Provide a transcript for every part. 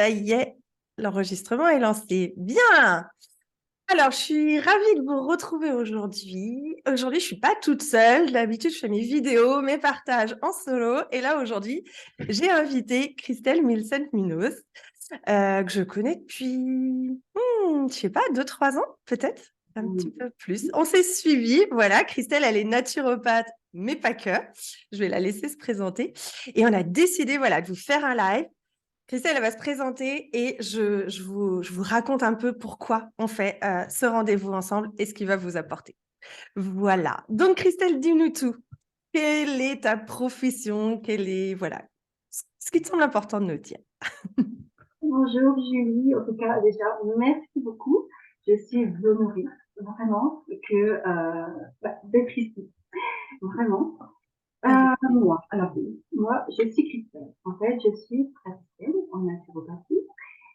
Ça y est, l'enregistrement est lancé. Bien! Alors, je suis ravie de vous retrouver aujourd'hui. Aujourd'hui, je suis pas toute seule. D'habitude, je fais mes vidéos, mes partages en solo. Et là, aujourd'hui, j'ai invité Christelle Milcent-Minos, que je connais depuis, je sais pas, 2-3 ans, peut-être, un petit Oui. peu plus. On s'est suivis. Voilà, Christelle, elle est naturopathe, mais pas que. Je vais la laisser se présenter. Et on a décidé, voilà, de vous faire un live. Christelle, elle va se présenter et je vous raconte un peu pourquoi on fait ce rendez-vous ensemble et ce qu'il va vous apporter. Voilà. Donc, Christelle, dis-nous tout. Quelle est ta profession? Quelle est, voilà, ce qui te semble important de nous dire. Bonjour Julie, en tout cas déjà merci beaucoup. Je suis honorée vraiment d'être ici, vraiment. Avec plaisir. Moi, je suis Christelle. En fait, je suis praticienne en naturopathie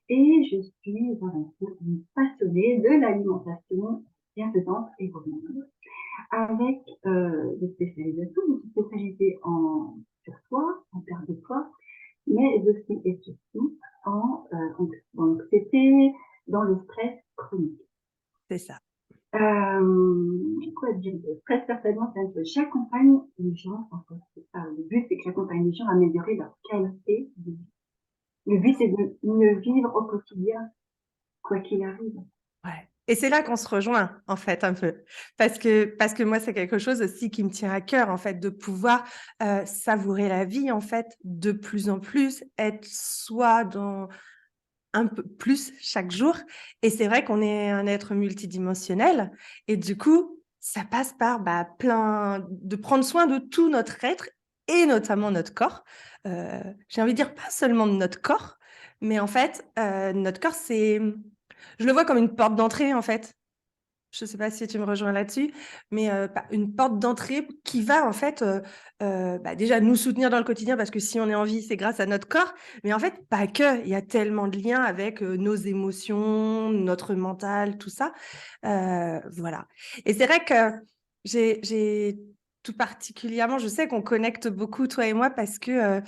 et je suis vraiment une passionnée de l'alimentation bienfaisante et gourmande avec des spécialisations, une spécialité en surpoids, en perte de poids, mais aussi et surtout en anxiété, dans le stress chronique. C'est ça. Quoi dire de stress, certainement, c'est un peu, j'accompagne les gens, en fait, le but c'est que j'accompagne les gens à améliorer leur qualité de vie. Le but c'est de mieux vivre au quotidien, quoi qu'il arrive. Ouais. Et c'est là qu'on se rejoint, en fait, un peu. Parce que moi, c'est quelque chose aussi qui me tient à cœur, en fait, de pouvoir savourer la vie, en fait, de plus en plus, être soi dans un peu plus chaque jour. Et c'est vrai qu'on est un être multidimensionnel. Et du coup, ça passe par de prendre soin de tout notre être et notamment notre corps. J'ai envie de dire pas seulement de notre corps, mais en fait, notre corps, je le vois comme une porte d'entrée, en fait. Je ne sais pas si tu me rejoins là-dessus, mais une porte d'entrée qui va en fait déjà nous soutenir dans le quotidien parce que si on est en vie, c'est grâce à notre corps, mais en fait pas que. Il y a tellement de liens avec nos émotions, notre mental, tout ça. Voilà. Et c'est vrai que j'ai tout particulièrement, je sais qu'on connecte beaucoup toi et moi parce que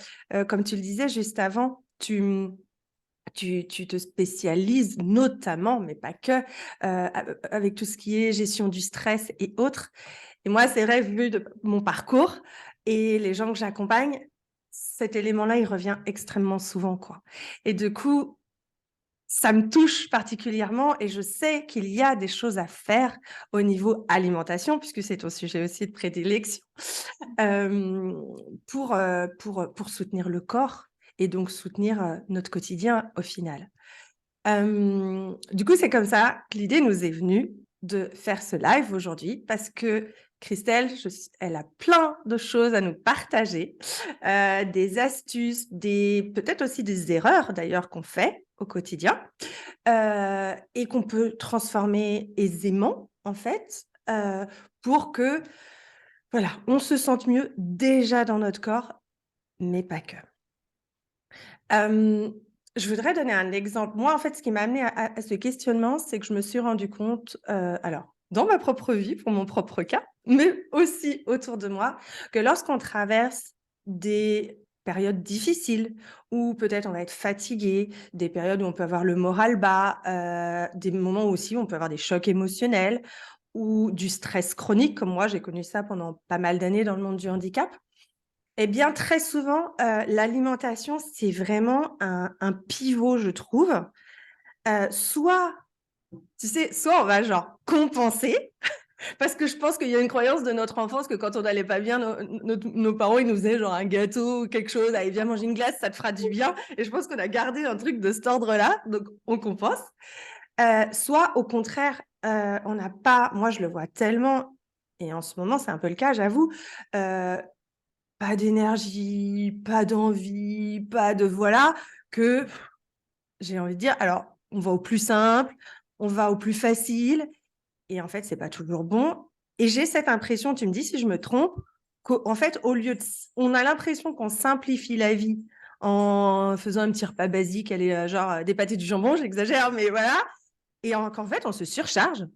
comme tu le disais juste avant, tu te spécialises notamment, mais pas que, avec tout ce qui est gestion du stress et autres. Et moi, c'est vrai, vu de mon parcours et les gens que j'accompagne, cet élément-là, il revient extrêmement souvent, quoi. Et du coup, ça me touche particulièrement et je sais qu'il y a des choses à faire au niveau alimentation, puisque c'est ton sujet aussi de prédilection, euh, pour soutenir le corps et donc soutenir notre quotidien au final. Du coup, c'est comme ça que l'idée nous est venue de faire ce live aujourd'hui parce que Christelle, elle a plein de choses à nous partager, des astuces, peut-être aussi des erreurs d'ailleurs qu'on fait au quotidien et qu'on peut transformer aisément en fait pour que voilà, on se sente mieux déjà dans notre corps, mais pas que. Hem, je voudrais donner un exemple. Moi, en fait, ce qui m'a amené à ce questionnement, c'est que je me suis rendu compte, alors dans ma propre vie, pour mon propre cas, mais aussi autour de moi, que lorsqu'on traverse des périodes difficiles où peut-être on va être fatigué, des périodes où on peut avoir le moral bas, des moments aussi où on peut avoir des chocs émotionnels ou du stress chronique, comme moi, j'ai connu ça pendant pas mal d'années dans le monde du handicap. Eh bien, très souvent, l'alimentation, c'est vraiment un pivot, je trouve. Soit, tu sais, soit on va genre compenser, parce que je pense qu'il y a une croyance de notre enfance que quand on n'allait pas bien, nos parents, ils nous faisaient genre un gâteau ou quelque chose, allez, viens manger une glace, ça te fera du bien. Et je pense qu'on a gardé un truc de cet ordre-là, donc on compense. Soit, au contraire, on n'a pas, moi je le vois tellement, et en ce moment, c'est un peu le cas, j'avoue, pas d'énergie, pas d'envie, pas de voilà, que j'ai envie de dire, alors on va au plus simple, on va au plus facile, et en fait, c'est pas toujours bon. Et j'ai cette impression, tu me dis si je me trompe, qu'en fait, on a l'impression qu'on simplifie la vie en faisant un petit repas basique, elle est genre des pâtés du jambon, j'exagère, mais voilà, et qu'en fait, on se surcharge.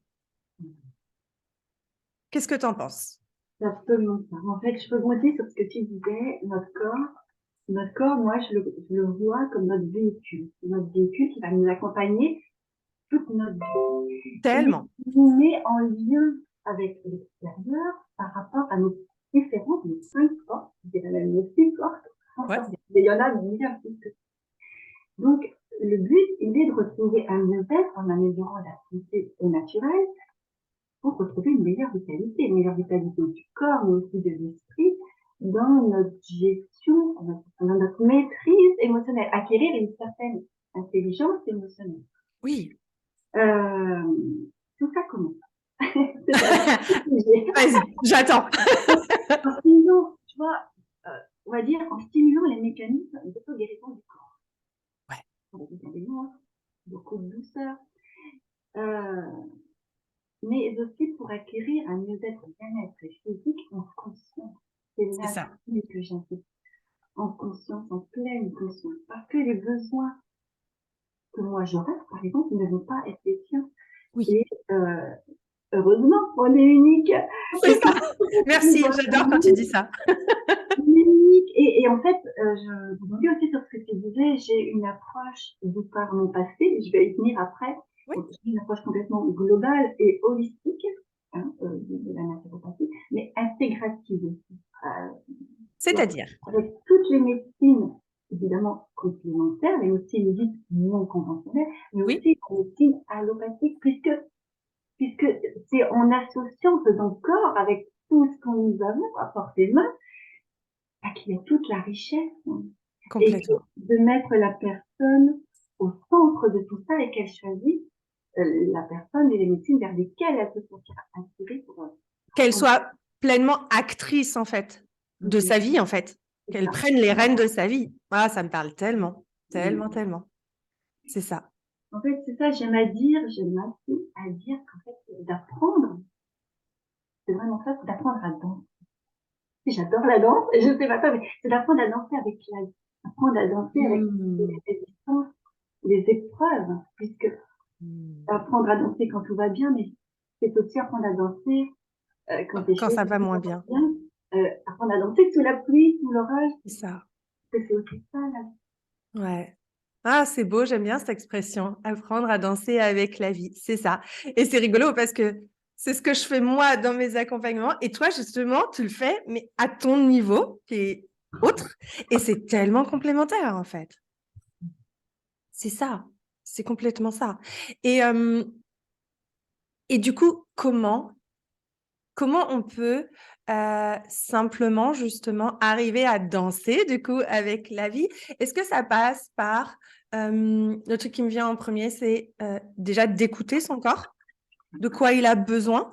Qu'est-ce que tu en penses? C'est absolument ça. En fait, je peux rebondir sur ce que tu disais, notre corps, Notre corps, moi, je le vois comme notre véhicule. C'est notre véhicule qui va nous accompagner toute notre vie. Et Tellement. qui nous met en lien avec l'extérieur par rapport à nos différentes, nos 5 forces, je dirais même nos 6 forces. Ouais. Il y en a bien plus que. Donc, le but, il est de retrouver un mieux-être en améliorant la santé au naturel pour retrouver une meilleure vitalité du corps, mais aussi de l'esprit, dans notre gestion, dans notre maîtrise émotionnelle, acquérir une certaine intelligence émotionnelle. Oui. Tout ça commence. C'est ça. Vas-y, j'attends. En stimulant, tu vois, on va dire en stimulant les mécanismes d'auto-guérison du corps. Ouais. Avec des bienveillance, beaucoup de douceur, mais aussi pour acquérir un mieux-être bien-être physique en conscience. C'est C'est ça. là-dessus que j'insiste. En conscience, en pleine conscience. Parce que les besoins que moi j'aurais, par exemple, ne vont pas être les tiens. Oui. Et heureusement, on est unique. C'est ça. Merci, j'adore quand tu dis ça. Unique. Et en fait, je rebondis aussi sur ce que tu disais, j'ai une approche de par mon passé, je vais y venir après, Oui. une approche complètement globale et holistique de la naturopathie, mais intégrative aussi. C'est-à-dire. Avec toutes les médecines, évidemment complémentaires, les médecines dites non conventionnelles, mais Oui. aussi les médecines allopathiques, puisque c'est en associant ce corps avec tout ce que nous avons à portée de main, qu'il y a toute la richesse. Et que Complètement. de mettre la personne au centre de tout ça et qu'elle choisisse la personne et les médecines vers lesquelles elle peut se sentir attirée pour Qu'elle soit pleinement actrice, en fait, de sa vie, en fait. Qu'elle ça. prenne les rênes de sa vie. Ah, ça me parle tellement, tellement, tellement. C'est ça. En fait, c'est ça, j'aime assez à dire qu'en fait, d'apprendre, c'est vraiment ça, c'est d'apprendre à danser. J'adore la danse, et je sais pas quoi, mais c'est d'apprendre à danser avec la vie, apprendre à danser avec les résistances, les épreuves, puisque apprendre à danser quand tout va bien, mais c'est aussi apprendre à danser quand les Quand choses ça ne va moins vont pas bien. bien, apprendre à danser sous la pluie, sous l'orage, C'est ça. parce que c'est aussi ça, là. Ouais. Ah, c'est beau, j'aime bien cette expression. Apprendre à danser avec la vie. C'est ça. Et c'est rigolo parce que c'est ce que je fais moi dans mes accompagnements. Et toi, justement, tu le fais, mais à ton niveau, qui est autre. Et c'est tellement complémentaire, en fait. C'est ça. C'est complètement ça. Et, euh, et du coup, comment on peut simplement, justement, arriver à danser, du coup, avec la vie? Est-ce que ça passe par... le truc qui me vient en premier, c'est déjà d'écouter son corps, de quoi il a besoin.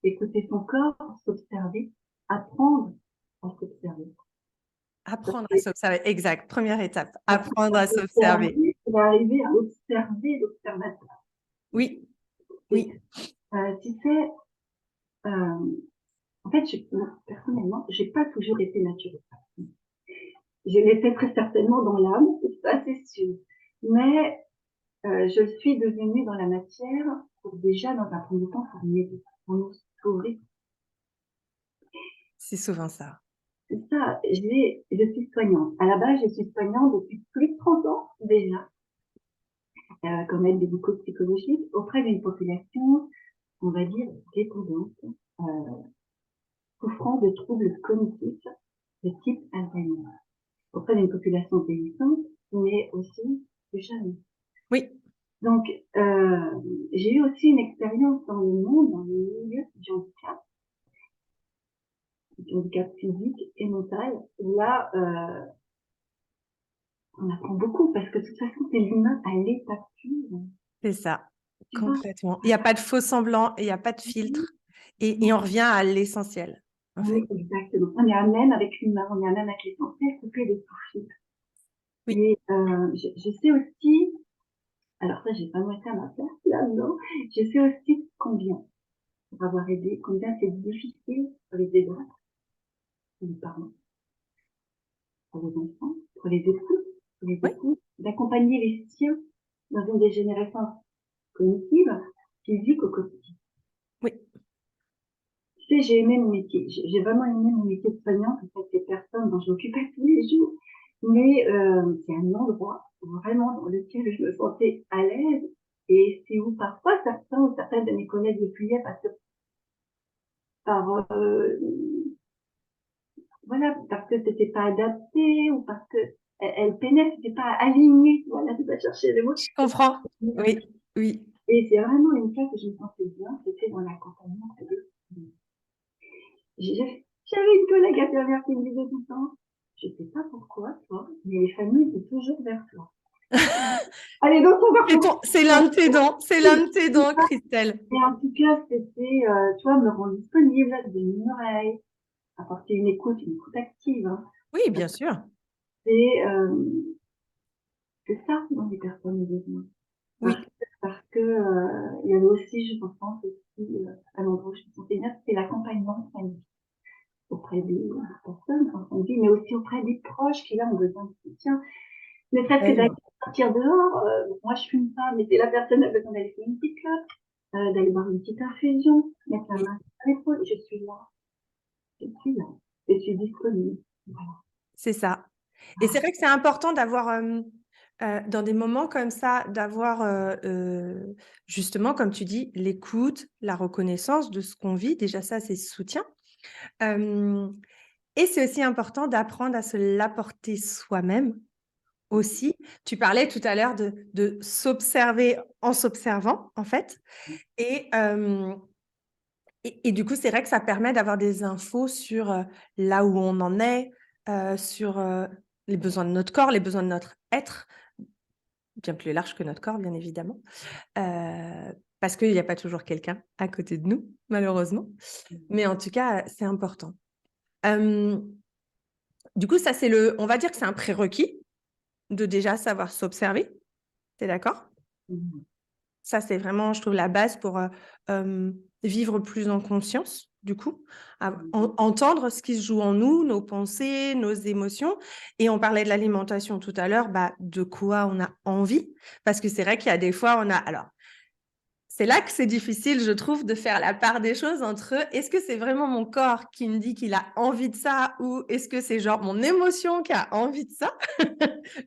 Écouter son corps, s'observer, apprendre à s'observer. Apprendre à s'observer. Exact. Première étape. Apprendre Apprendre à à s'observer. s'observer, c'est arriver à observer l'observateur. Oui, Et, oui. tu sais, en fait, personnellement, j'ai pas toujours été naturopathe. Je l'étais très certainement dans l'âme, ça c'est sûr. Mais je le suis devenue dans la matière pour déjà, dans un premier temps, pour nous sauver. C'est souvent ça. C'est ça, je suis soignante. À la base, je suis soignante depuis plus de 30 ans déjà, comme aide médico-psychologique, auprès d'une population, on va dire, dépendante, euh, souffrant de troubles cognitifs de type Alzheimer. Auprès d'une population vieillissante, mais aussi plus jeune. Oui, Donc, j'ai eu aussi une expérience dans le monde, dans le milieu du handicap physique et mental. Là, on apprend beaucoup parce que de toute façon, c'est l'humain à l'état pur. c'est ça. Tu vois? Complètement. Il n'y a pas de faux semblant, il n'y a pas de filtre. Et on revient à l'essentiel, en Oui, fait. exactement. On est à même avec l'humain, on est à même avec l'essentiel, coupé de tout filtre. Oui, Et je sais aussi, alors ça, j'ai pas été à ma place là-dedans, je sais aussi combien, pour avoir aidé, combien c'est difficile pour les aidants, pour les parents, pour les enfants, pour les oui, époux, d'accompagner les siens dans une dégénérescence cognitive, physique au quotidien. oui. sais, j'ai aimé mon métier. J'ai vraiment aimé mon métier de soignante, en fait, ces personnes dont je m'occupais tous les jours. Mais c'est un endroit vraiment dans lequel je me sentais à l'aise. Et c'est où parfois certains ou certaines de mes collègues me fuyaient parce que par voilà, parce que c'était pas adapté ou parce que elle peinait, c'était pas aligné. Voilà, c'est pas chercher les mots. Je comprends. Oui, oui. Et c'est vraiment une place où je me sentais bien, c'était dans l'accompagnement de j'avais une collègue infirmière qui me disait tout le temps, je sais pas pourquoi, toi, mais les familles sont toujours vers toi. Allez, donc on va C'est l'un de tes dons, c'est l'un de tes dons, Christelle. Et en tout cas, c'était, tu vois, me rendre disponible, donner une oreille, apporter une écoute active. Hein. Oui, bien sûr. C'est ça dont les personnes ont besoin. Oui, Parce que il y avait aussi, je pense aussi, à l'endroit où je me sentais bien, c'était l'accompagnement famille auprès des personnes quand on dit, mais aussi auprès des proches qui là ont besoin de soutien. Ne serait-ce que d'aller sortir dehors, moi je fume pas, mais c'est la personne qui a besoin d'aller faire une petite clope, d'aller boire une petite infusion, mettre la main sur l'épaule, je suis là, je suis disponible. Voilà. c'est ça. Et c'est vrai que c'est important d'avoir, dans des moments comme ça, d'avoir justement, comme tu dis, l'écoute, la reconnaissance de ce qu'on vit. Déjà, ça, c'est soutien. Et c'est aussi important d'apprendre à se l'apporter soi-même aussi. Tu parlais tout à l'heure de s'observer en s'observant, en fait. Et, et du coup, c'est vrai que ça permet d'avoir des infos sur là où on en est, sur les besoins de notre corps, les besoins de notre être, bien plus large que notre corps, bien évidemment, parce qu'il n'y a pas toujours quelqu'un à côté de nous, malheureusement. Mais en tout cas, c'est important. Du coup, ça, on va dire que c'est un prérequis de déjà savoir s'observer. Tu es d'accord? Ça, c'est vraiment, je trouve, la base pour vivre plus en conscience, du coup, entendre ce qui se joue en nous, nos pensées, nos émotions. Et on parlait de l'alimentation tout à l'heure, de quoi on a envie. Parce que c'est vrai qu'il y a des fois, alors, c'est là que c'est difficile, je trouve, de faire la part des choses entre est-ce que c'est vraiment mon corps qui me dit qu'il a envie de ça ou est-ce que c'est genre mon émotion qui a envie de ça,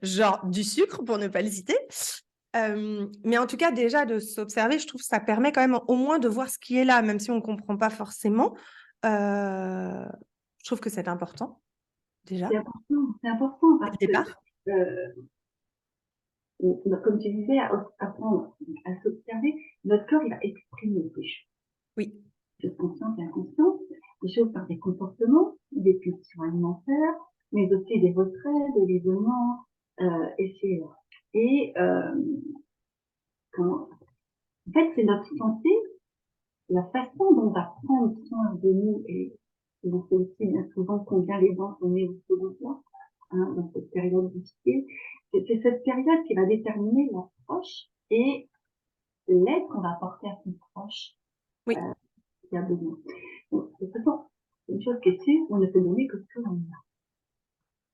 genre du sucre pour ne pas le citer. Mais en tout cas, déjà de s'observer, je trouve que ça permet quand même au moins de voir ce qui est là, même si on ne comprend pas forcément. Je trouve que c'est important, déjà, C'est important dès parce le que départ. comme tu disais, apprendre à s'observer, notre corps, il va exprimer des choses. Oui. Des choses conscientes et inconscientes, des choses par des comportements, des pulsions alimentaires, mais aussi des retraits, de l'isolement, et Et en fait, c'est notre santé, la façon dont on va prendre soin de nous, et on sait aussi bien souvent combien les dents sont nées au second plan, hein, dans cette période difficile. C'est cette période qui va déterminer l'approche et l'aide qu'on va apporter à son proche Oui. qui a besoin. Donc, de toute façon, c'est une chose qui est sûre, on ne peut donner que ce que l'on a.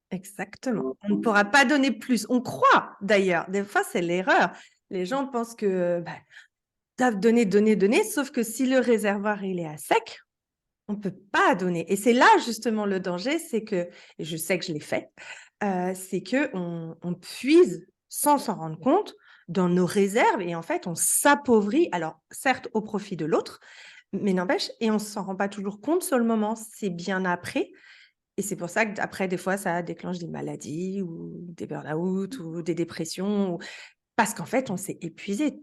Exactement. On ne pourra pas donner plus. On croit d'ailleurs. Des fois, c'est l'erreur. Les gens pensent que doivent donner, donner, donner, sauf que si le réservoir il est à sec, on ne peut pas donner. Et c'est là justement le danger, c'est que, et je sais que je l'ai fait, c'est qu'on puise sans s'en rendre compte dans nos réserves et en fait on s'appauvrit, alors certes au profit de l'autre, mais n'empêche, et on ne s'en rend pas toujours compte sur le moment, c'est bien après. Et c'est pour ça qu'après, des fois, ça déclenche des maladies ou des burn-out ou des dépressions, parce qu'en fait, on s'est épuisé.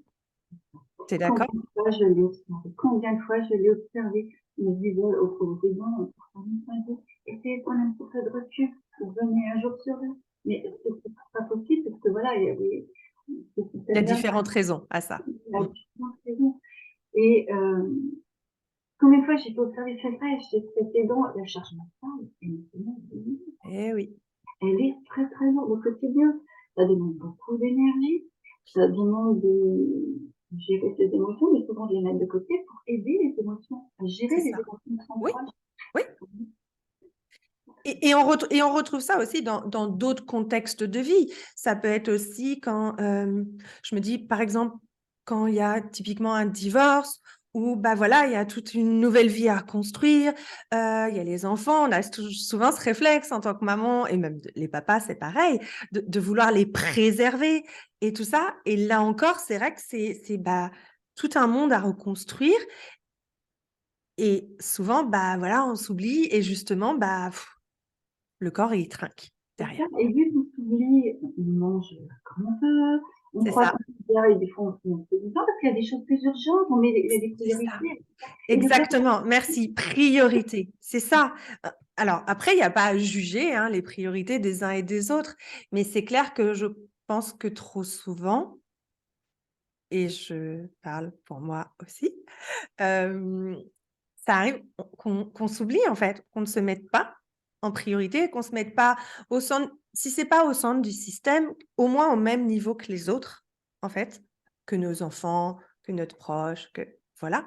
Tu es d'accord? Combien de fois je l'ai observé, combien de fois je l'ai observé, je me disais au président, essayez de prendre un petit peu de recul, vous venez un jour sur deux. Mais c'est pas possible parce que voilà, il y avait ce Il y a système-là, différentes raisons à ça. il y a différentes raisons. Et combien de fois j'ai été observer cette page, c'était dans la charge mentale, Eh oui. elle est très très lourde au quotidien. Ça demande beaucoup d'énergie, ça demande de gérer ses émotions, mais souvent de les mettre de côté pour aider les émotions, à gérer C'est les ça. émotions de son Oui, proche. oui. Et on retrouve ça aussi dans d'autres contextes de vie. Ça peut être aussi quand, je me dis, par exemple, quand il y a typiquement un divorce où bah voilà, il y a toute une nouvelle vie à construire, il y a les enfants, on a souvent ce réflexe en tant que maman, et même les papas, c'est pareil, de vouloir les préserver et tout ça. Et là encore, c'est vrai que c'est bah, tout un monde à reconstruire. Et souvent, bah voilà, on s'oublie et justement, bah, le corps, il trinque C'est ça, derrière. et vu qu'on s'oublie, on mange comme on veut, on C'est croit ça, qu'on est bien et des fois on se dit pas parce qu'il y a des choses plus urgentes, on met il y a des c'est ça. priorités et le corps Exactement, merci. Priorité, c'est ça. Alors, après, il n'y a pas à juger hein, les priorités des uns et des autres, mais c'est clair que je pense que trop souvent, et je parle pour moi aussi, ça arrive qu'on s'oublie en fait, qu'on ne se mette pas en priorité, qu'on ne se mette pas au centre, si c'est pas au centre du système, au moins au même niveau que les autres, en fait, que nos enfants, que notre proche, que voilà.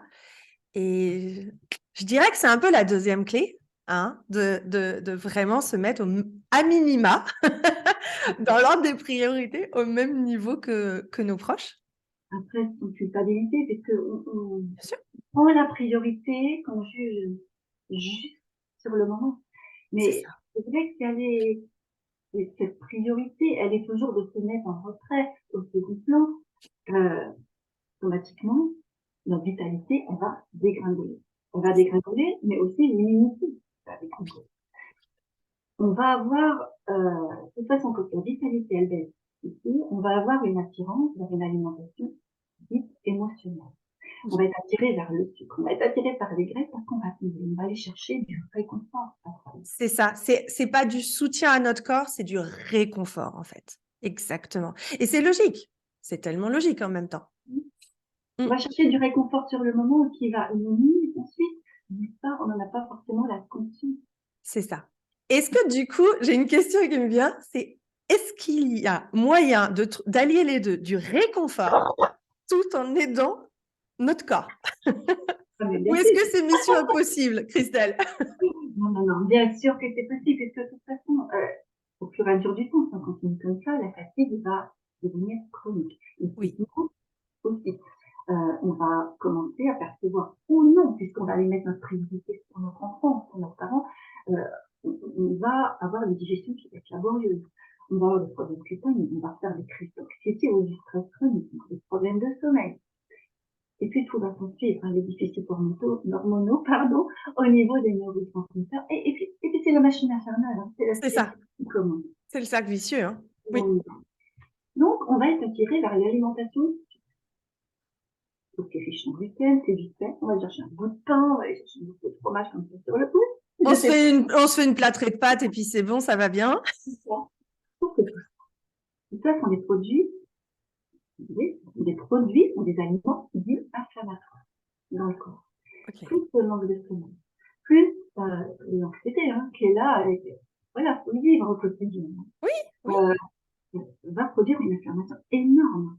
Et je dirais que c'est un peu la deuxième clé, hein, de vraiment se mettre à minima, dans l'ordre des priorités, au même niveau que nos proches. après sans culpabilité puisque on Bien sûr, prend la priorité qu'on juge juste sur le moment. c'est Mais ça. c'est vrai qu'il y a cette priorité, elle est toujours de se mettre en retrait au second plan, automatiquement, notre vitalité, elle va dégringoler. Elle va dégringoler, mais aussi l'immunité va Oui, dégringoler. On va avoir, de toute façon, quand la vitalité, elle baisse ici, on va avoir une attirance vers une alimentation dite émotionnelle. On oui. va être attiré vers le sucre, on va être attiré par les graisses parce on va aller chercher du réconfort. C'est ça. C'est pas du soutien à notre corps, c'est du réconfort, en fait. Exactement. Et c'est logique. C'est tellement logique en même temps. On va Mm. chercher du réconfort sur le moment qui va nous nuire ensuite, mais ça, on n'en a pas forcément la conscience. C'est ça. Est-ce que du coup, j'ai une question qui me vient, c'est est-ce qu'il y a moyen d'allier les deux, du réconfort tout en aidant notre corps? Ah, mais Ou bien est-ce sûr, que c'est mission impossible, Christelle? non, non, non, bien sûr que c'est possible, puisque de toute façon, au fur et à mesure du temps, si on continue comme ça, la fatigue va devenir chronique. Et Oui, physiquement aussi. On va commencer à percevoir ou non, puisqu'on va aller mettre notre priorité sur notre enfant, sur nos parents, euh, on va avoir une digestion qui va être laborieuse. On va avoir des problèmes cutanées, on va faire des crises d'anxiété ou du stress chronique, des problèmes de sommeil. Et puis tout va s'ensuivre, hein, les déficits hormonaux, pardon, au niveau des neurotransmetteurs. Et puis c'est la machine infernale, hein, c'est la c'est ça. spirale qui commence. C'est le cercle vicieux, hein. Oui, Donc on va être attiré vers l'alimentation. Donc c'est riche en gluten, c'est vite fait. On va chercher un bout de pain, on va aller chercher un bout de fromage comme ça sur le pouce. Je sais pas on se fait une plâtrée de pâtes et puis c'est bon, ça va bien. pourquoi. Sauf que tout ça sont des produits, oui, des produits sont des aliments dits inflammatoires dans le corps. Ok. Plus le manque de sommeil, plus l'anxiété hein, qui est là, avec, voilà, faut le vivre au quotidien, Oui, oui, euh, va produire une inflammation énorme.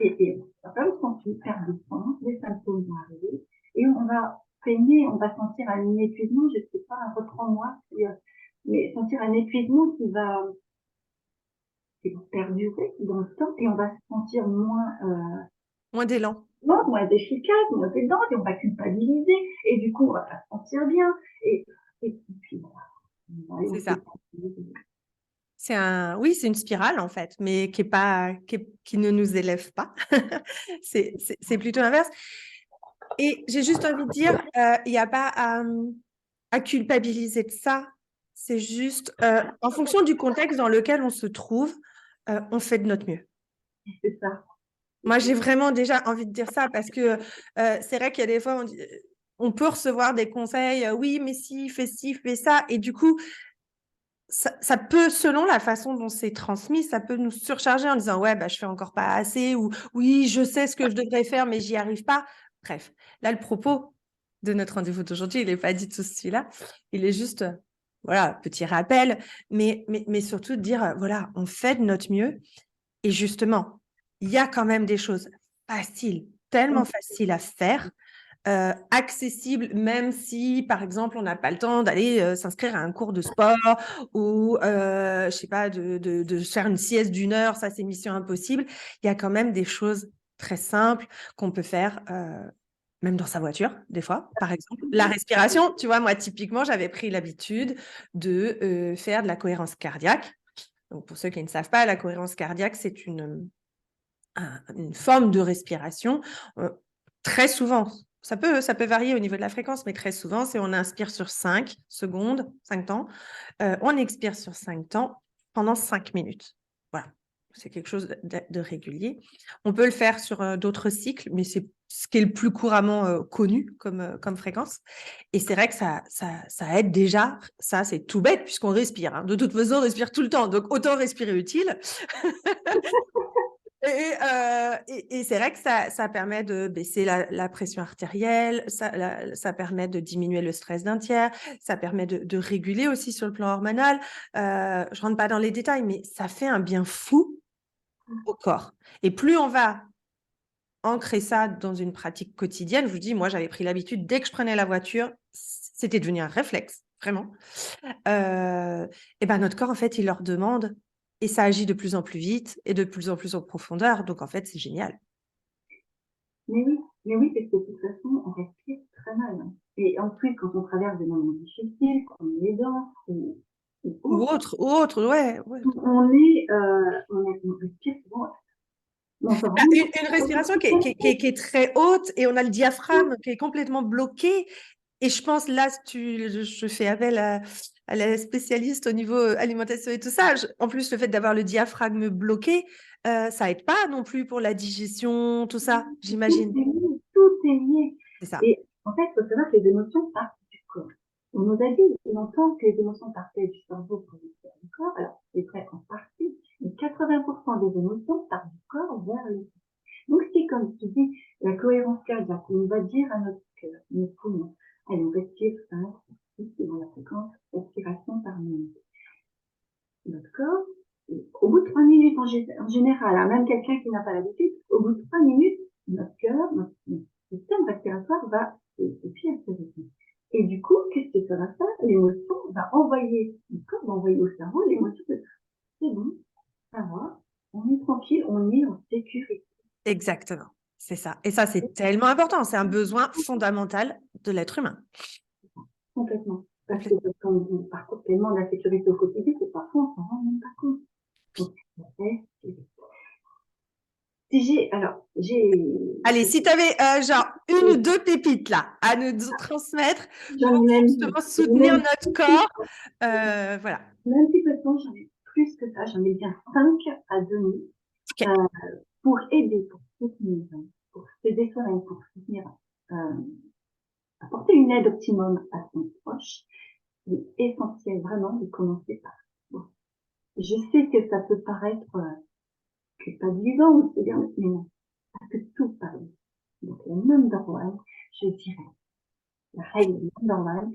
Et on va pas sentir perdre de sang, les symptômes vont arriver, et on va peiner, on va sentir un épuisement, je sais pas, reprends-moi, mais sentir un épuisement qui va perdurer dans le temps, et on va se sentir moins d'élan. moins efficace, moins aidante, et on va culpabiliser, et du coup, on va pas se sentir bien, et puis voilà. C'est ça. Oui, c'est une spirale en fait, mais qui ne nous élève pas. C'est plutôt l'inverse. Et j'ai juste envie de dire, il n'y a pas à culpabiliser de ça. C'est juste, en fonction du contexte dans lequel on se trouve, on fait de notre mieux. C'est ça. Moi, j'ai vraiment déjà envie de dire ça parce que c'est vrai qu'il y a des fois, on peut recevoir des conseils, oui, mais si, fais ci, fais ça. Et du coup, ça peut, selon la façon dont c'est transmis, ça peut nous surcharger en disant, ouais, bah, je fais encore pas assez ou oui, je sais ce que je devrais faire, mais j'y arrive pas. Bref, là, le propos de notre rendez-vous d'aujourd'hui, il n'est pas du tout celui-là. Il est juste, voilà, petit rappel, mais surtout de dire, voilà, on fait de notre mieux. Et justement, il y a quand même des choses faciles, tellement faciles à faire, accessibles, même si, par exemple, on n'a pas le temps d'aller s'inscrire à un cours de sport ou, je sais pas, de faire une sieste d'1 heure, ça, c'est mission impossible. Il y a quand même des choses très simples qu'on peut faire, même dans sa voiture, des fois, par exemple. La respiration, tu vois, moi, typiquement, j'avais pris l'habitude de faire de la cohérence cardiaque. Donc, pour ceux qui ne savent pas, la cohérence cardiaque, c'est une forme de respiration. Très souvent, ça peut varier au niveau de la fréquence, mais très souvent, c'est on inspire sur 5 secondes, 5 temps, on expire sur 5 temps pendant 5 minutes. Voilà, c'est quelque chose de régulier. On peut le faire sur d'autres cycles, mais c'est ce qui est le plus couramment connu comme fréquence. Et c'est vrai que ça aide déjà. Ça, c'est tout bête puisqu'on respire. Hein. De toute façon, on respire tout le temps. Donc, autant respirer utile. Et c'est vrai que ça permet de baisser la pression artérielle, ça permet de diminuer le stress d'un tiers, ça permet de réguler aussi sur le plan hormonal. Je ne rentre pas dans les détails, mais ça fait un bien fou au corps. Et plus on va ancrer ça dans une pratique quotidienne, je vous dis, moi, j'avais pris l'habitude, dès que je prenais la voiture, c'était devenu un réflexe, vraiment. Et ben notre corps, en fait, il leur demande et ça agit de plus en plus vite et de plus en plus en profondeur. Donc, en fait, c'est génial. Mais oui, parce que de toute façon, on respire très mal. Hein. Et en plus, quand on traverse des moments difficiles, comme les dents Ou autre, ouais. on respire souvent. On s'en rend Une respiration qui est très haute et on a le diaphragme qui est complètement bloqué. Et je pense, là, je fais appel à la spécialiste au niveau alimentation et tout ça. En plus, le fait d'avoir le diaphragme bloqué, ça aide pas non plus pour la digestion, tout ça, j'imagine. Tout est lié. C'est ça. Et en fait, il faut savoir que les émotions partent du corps. On nous a dit longtemps que les émotions partaient du cerveau pour le corps. Alors, c'est vrai en partie, mais 80% des émotions partent du corps vers le corps. Donc, c'est comme tu dis, la cohérence cardiaque. On va dire à notre cœur, nos poumons, allez, on respire 5, 6, suivant la fréquence, respiration par minute. Notre corps, au bout de 3 minutes en général, hein, même quelqu'un qui n'a pas l'habitude, au bout de 3 minutes, notre cœur, notre système respiratoire va se pied à ce rythme. Et du coup, qu'est-ce que ça va faire? L'émotion va envoyer, le corps va envoyer au cerveau l'émotion de c'est bon, ça va, on est tranquille, on est en sécurité. Exactement. C'est ça. Et ça, c'est tellement important. C'est un besoin fondamental de l'être humain. Complètement. Parce que quand on parcourt tellement d'insécurité au quotidien, que parfois on s'en rend même pas compte. Donc, Allez, si tu avais genre une ou deux pépites là à nous transmettre pour justement soutenir notre corps, voilà. Même si peu de temps, j'en ai plus que ça, j'en ai bien 5 à donner pour aider, pour soutenir, pour s'aider soi-même, pour soutenir, apporter une aide optimum à son proche. Il est essentiel vraiment de commencer par soi. Je sais que ça peut paraître culpabilisant ou se dire, mais non, parce que tout parle. Donc, le number one, je dirais, la règle number one,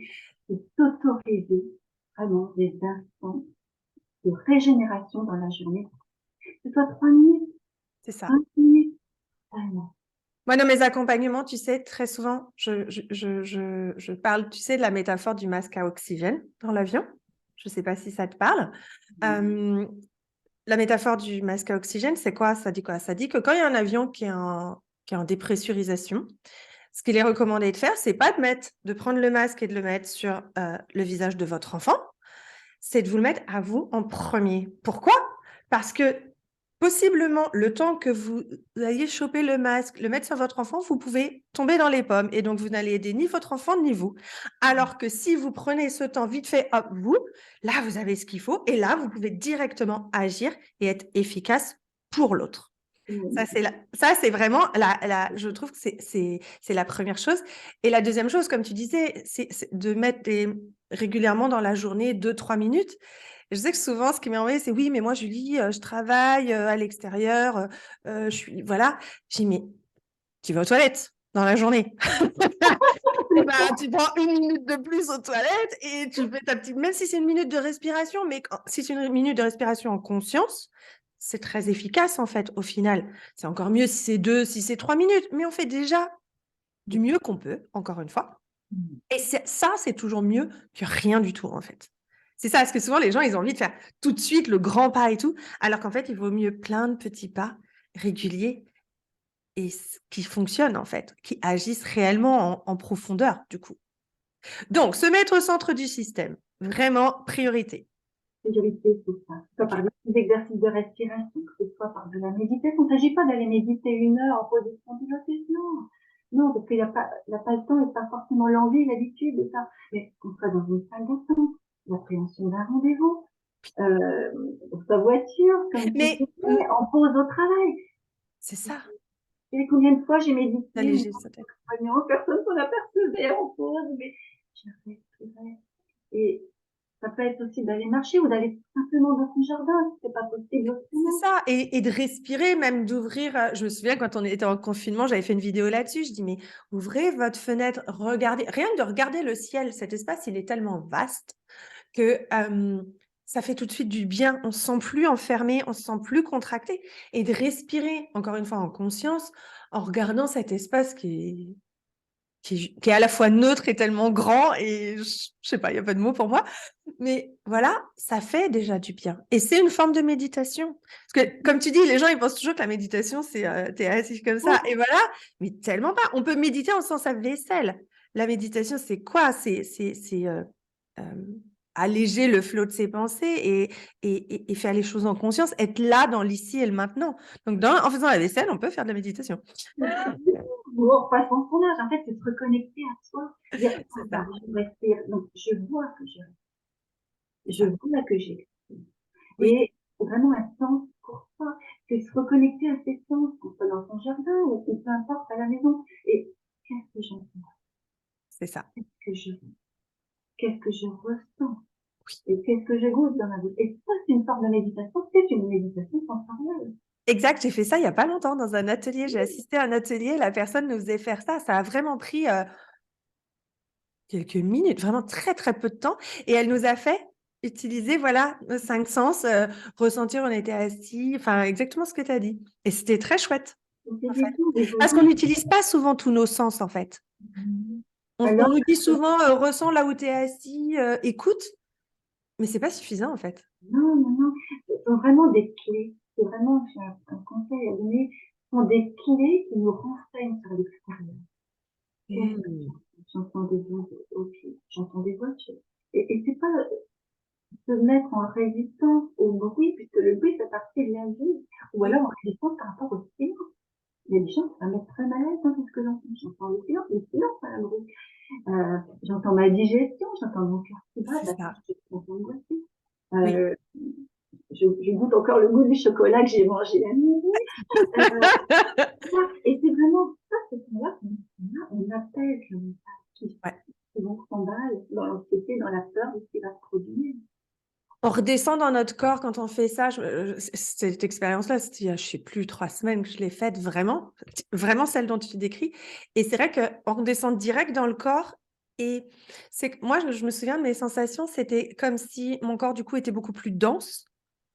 c'est d'autoriser vraiment des instants de régénération dans la journée. C'est soit 3 minutes, c'est ça. 5 minutes, vraiment. Moi, dans mes accompagnements, tu sais, très souvent, je parle, tu sais, de la métaphore du masque à oxygène dans l'avion. Je ne sais pas si ça te parle. La métaphore du masque à oxygène, c'est quoi? Ça dit quoi? Ça dit que quand il y a un avion qui est en dépressurisation, ce qu'il est recommandé de faire, c'est pas de prendre le masque et de le mettre sur le visage de votre enfant, c'est de vous le mettre à vous en premier. Pourquoi? Parce que possiblement, le temps que vous ayez chopé le masque, le mettre sur votre enfant, vous pouvez tomber dans les pommes et donc vous n'allez aider ni votre enfant ni vous. Alors que si vous prenez ce temps vite fait, hop, là, vous avez ce qu'il faut et là, vous pouvez directement agir et être efficace pour l'autre. Ça, c'est vraiment, je trouve que c'est la première chose. Et la deuxième chose, comme tu disais, c'est de mettre régulièrement dans la journée 2-3 minutes. Je sais que souvent, ce qui m'est envoyé, c'est oui, mais moi, Julie, je travaille à l'extérieur, je suis, voilà. J'ai dit, mais tu vas aux toilettes dans la journée. Et ben, tu prends 1 minute de plus aux toilettes et tu fais ta petite, même si c'est 1 minute de respiration, mais si c'est 1 minute de respiration en conscience, c'est très efficace en fait au final. C'est encore mieux si c'est 2, si c'est 3 minutes, mais on fait déjà du mieux qu'on peut, encore une fois. Et ça, c'est toujours mieux que rien du tout en fait. C'est ça, parce que souvent les gens, ils ont envie de faire tout de suite le grand pas et tout, alors qu'en fait, il vaut mieux plein de petits pas réguliers et qui fonctionnent en fait, qui agissent réellement en profondeur du coup. Donc, se mettre au centre du système, vraiment priorité. Priorité, c'est ça. Soit par des exercices de respiration, que ce soit par de la méditation. Il ne s'agit pas d'aller méditer 1 heure en position pilotée, non. Non, parce qu'il n'y a pas le temps et pas forcément l'envie, l'habitude de ça. Mais qu'on soit dans une salle d'attente, l'appréhension d'un rendez-vous, dans sa voiture, comme tu Mais disais, en pause au travail. c'est ça, Et combien de fois j'ai médité, d'alléger sa tête. personne s'en apercevait en pause, mais je respirais. Et ça peut être aussi d'aller marcher ou d'aller simplement dans son jardin, si c'est pas possible C'est autrement. ça, et de respirer, même d'ouvrir. Je me souviens quand on était en confinement, j'avais fait une vidéo là-dessus. Je dis, mais ouvrez votre fenêtre, regardez, rien que de regarder le ciel, cet espace, il est tellement vaste que ça fait tout de suite du bien. On se sent plus enfermé, on se sent plus contracté. Et de respirer, encore une fois, en conscience, en regardant cet espace qui est à la fois neutre et tellement grand, et je sais pas, il n'y a pas de mots pour moi, mais voilà, ça fait déjà du bien. Et c'est une forme de méditation. Parce que, comme tu dis, les gens, ils pensent toujours que la méditation, c'est t'es assis comme ça, et voilà, mais tellement pas. On peut méditer en faisant sa vaisselle. La méditation, c'est quoi? C'est euh, alléger le flot de ses pensées et faire les choses en conscience, être là dans l'ici et le maintenant. Donc, en faisant la vaisselle, on peut faire de la méditation. Ou en passant son âge, en fait, c'est se reconnecter à soi. Dire, C'est ça, attends, je respire, donc je vois que c'est je ça. vois que j'ai. Oui, Et vraiment un sens pour soi, c'est se reconnecter à ses sens, qu'on soit dans son jardin ou peu importe à la maison. Et qu'est-ce que j'entends? c'est ça. Qu'est-ce que je vois? Qu'est-ce que je ressens? Et qu'est-ce que je goûte dans ma vie? Et ça, c'est une forme de méditation, c'est une méditation sensorielle. Exact, j'ai fait ça il y a pas longtemps dans un atelier. J'ai assisté à un atelier, la personne nous faisait faire ça. Ça a vraiment pris quelques minutes, vraiment très très peu de temps. Et elle nous a fait utiliser voilà nos 5 sens, ressentir, on était assis, enfin exactement ce que tu as dit. Et c'était très chouette en fait, parce qu'on n'utilise pas souvent tous nos sens en fait. On Alors, nous dit souvent ressens là où tu es assis, écoute, mais c'est pas suffisant en fait. non, non, non, ce sont vraiment des clés. C'est vraiment, j'ai un conseil à donner, ce sont des clés qui nous renseignent sur l'extérieur. Qu'est-ce que Mmh. j'entends des voix, ok, j'entends des voix, et c'est pas se mettre en résistance au bruit, puisque le bruit fait partie de la vie, ou Oui, alors en résistance par rapport au silence. Il y a des gens qui ça mettre très mal à l'aise, qu'est-ce que j'entends? J'entends le silence, pas le bruit. J'entends ma digestion, j'entends mon cœur qui bat, c'est ça. je suis angoissée. Oui. Euh, je goûte encore le goût du chocolat que j'ai mangé la nuit. Et c'est vraiment ça, ce moment-là, on apaise le mental Ouais. qui vont s'emballer dans l'anxiété, dans la peur de ce qui va se produire. On redescend dans notre corps quand on fait ça. Cette expérience-là, c'était il y a, je sais plus, 3 semaines que je l'ai faite, vraiment, vraiment celle dont tu décris. Et c'est vrai qu'on redescend direct dans le corps. Et c'est que moi, je me souviens de mes sensations, c'était comme si mon corps, du coup, était beaucoup plus dense,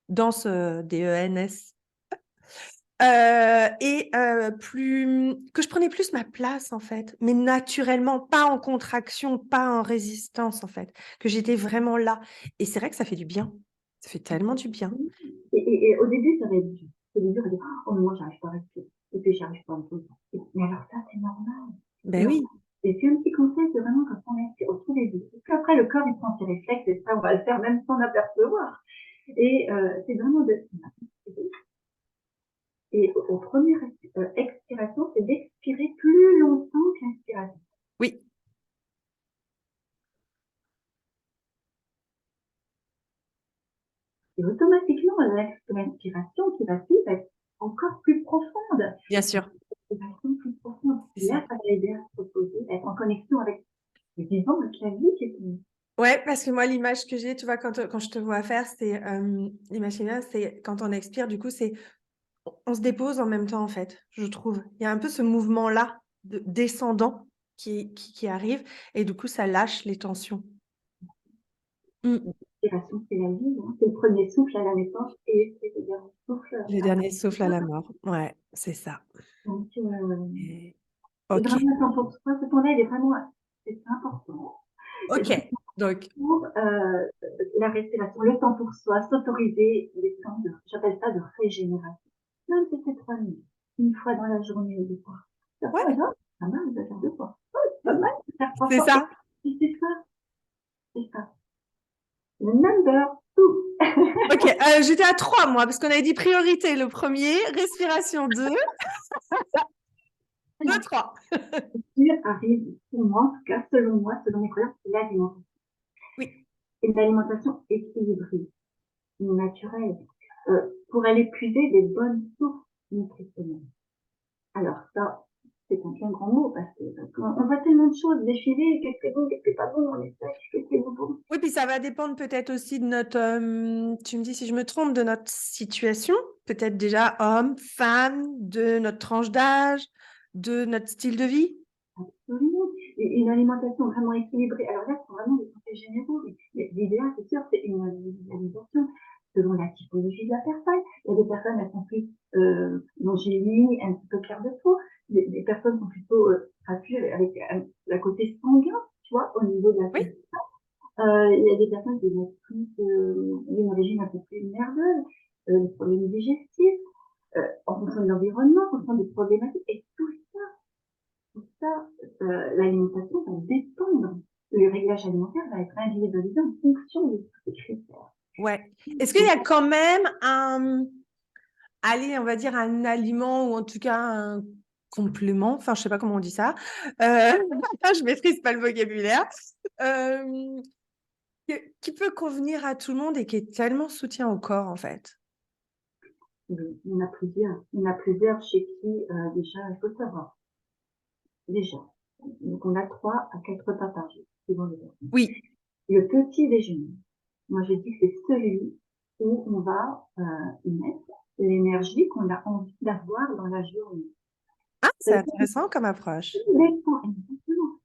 dense, D-E-N-S, et plus que je prenais plus ma place, en fait, mais naturellement, pas en contraction, pas en résistance, en fait, que j'étais vraiment là. Et c'est vrai que ça fait du bien. Ça fait tellement du bien. Et au début, ça va être dur. Au début, on va dire, oh, mais moi, j'arrive pas à rester. Et puis, j'arrive pas à me poser. Mais alors, ça, c'est normal. C'est Ben normal. oui, Et c'est un petit conseil, c'est vraiment quand on est au tout début. Parce qu'après, le corps, il prend ses réflexes, et ça, on va le faire même sans l'apercevoir. Et c'est vraiment de. Et au premier expiration, c'est d'expirer plus longtemps que l'inspiration. oui, Et automatiquement, l'inspiration qui va suivre va être encore plus profonde. bien sûr, Elle va être plus profonde. c'est Et là, ça. ça va aider à se reposer, à être en connexion avec le vivant, avec la vie qui est en nous. Ouais, parce que moi, l'image que j'ai, tu vois, quand je te vois faire, c'est l'image qui vient, c'est quand on expire, du coup, c'est on se dépose en même temps, en fait, je trouve. Il y a un peu ce mouvement-là descendant qui arrive, et du coup, ça lâche les tensions. Mm. L'inspiration, c'est la vie, hein. C'est le premier souffle à la naissance et c'est le dernier souffle Le à la dernier souffle à mort. la mort. Ouais, c'est ça. Donc, Et- c'est Ok, vraiment un temps pour soi. Ce temps-là, il est vraiment c'est important. C'est ok. vraiment Donc, pour la respiration, le temps pour soi, s'autoriser des temps de, j'appelle ça de régénération. Même si c'est 3 minutes, une fois dans la journée, des fois. Ça Ouais, va, non, pas mal de faire 2 fois. Oh, c'est pas mal de faire 3 c'est fois. ça. Et c'est ça. Le number 2. Ok, j'étais à 3, moi, parce qu'on avait dit priorité, le premier, respiration 2, 2, 3. Sûr arrive, pour moi, en tout cas, selon moi, selon mes croyances, c'est l'alimentation. Oui, Et l'alimentation équilibrée, naturelle, pour aller puiser des bonnes sources nutritionnelles. Alors ça, c'est un bien grand mot parce qu'on voit tellement de choses défiler, qu'est-ce qui est bon, qu'est-ce qui n'est pas bon, on essaie, qu'est-ce qui est bon pour nous. oui, puis ça va dépendre peut-être aussi de notre, tu me dis si je me trompe, de notre situation, peut-être déjà homme, femme, de notre tranche d'âge, de notre style de vie. Absolument. Et une alimentation vraiment équilibrée. Alors là, c'est vraiment des conseils généraux. Mais l'idéal, c'est sûr, c'est une alimentation selon la typologie de la personne. Il y a des personnes, elles sont plus longiligne, un petit peu clair de peau. Des personnes sont plutôt trapues avec la côté sanguin, tu vois, au niveau de la peau. Oui, Il y a des personnes qui ont plus une origine un peu plus nerveuse, des problèmes digestifs, en fonction de l'environnement, en fonction des problématiques. Et tout ça, l'alimentation va dépendre. Le réglage alimentaire va être individualisé en fonction de tous ces critères. ouais. Est-ce qu'il y a quand même un, allez, on va dire un aliment ou en tout cas un complément, enfin, je sais pas comment on dit ça. Je maîtrise pas le vocabulaire. Euh, qui peut convenir à tout le monde et qui est tellement soutien au corps, en fait. Il y en a plusieurs. Il y en a plusieurs chez qui, déjà, il faut savoir. Déjà. Donc, on a 3 à 4 repas par jour, suivant les personnes. Oui. Le petit déjeuner. Moi, j'ai dit que c'est celui où on va mettre l'énergie qu'on a envie d'avoir dans la journée. Ah, Ça c'est veut dire que intéressant comme approche.